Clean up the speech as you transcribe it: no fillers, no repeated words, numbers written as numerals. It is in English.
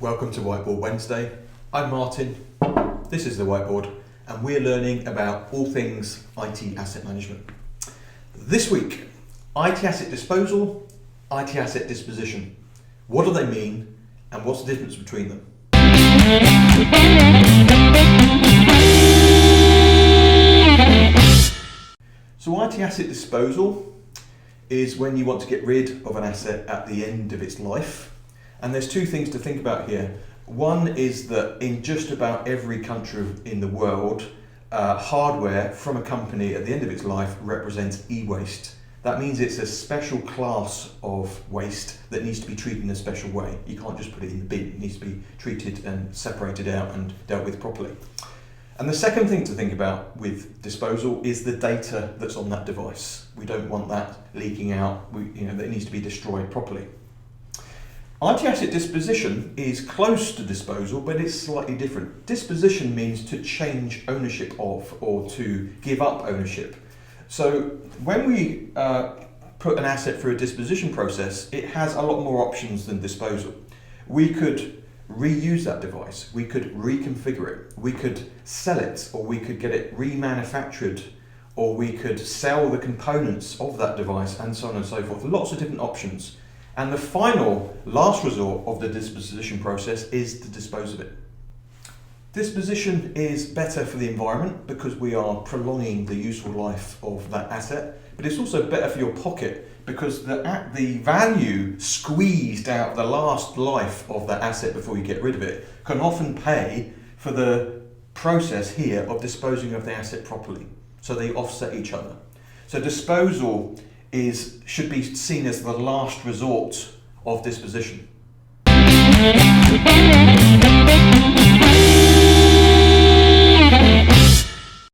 Welcome to Whiteboard Wednesday. I'm Martin, this is the whiteboard, and we're learning about all things IT asset management. This week, IT asset disposal, IT asset disposition. What do they mean and what's the difference between them? So IT asset disposal is when you want to get rid of an asset at the end of its life. And there's two things to think about here. One is that in just about every country in the world, hardware from a company at the end of its life represents e-waste. That means it's a special class of waste that needs to be treated in a special way. You can't just put it in the bin. It needs to be treated and separated out and dealt with properly. And the second thing to think about with disposal is the data that's on that device. We don't want that leaking out. That needs to be destroyed properly. IT asset disposition is close to disposal, but it's slightly different. Disposition means to change ownership of or to give up ownership. So when we put an asset through a disposition process, it has a lot more options than disposal. We could reuse that device, we could reconfigure it, we could sell it, or we could get it remanufactured, or we could sell the components of that device, and so on and so forth. Lots of different options. And the last resort of the disposition process is to dispose of it. Disposition is better for the environment because we are prolonging the useful life of that asset, but it's also better for your pocket because the value squeezed out of the last life of that asset before you get rid of it can often pay for the process here of disposing of the asset properly. So they offset each other. So disposal should be seen as the last resort of disposition.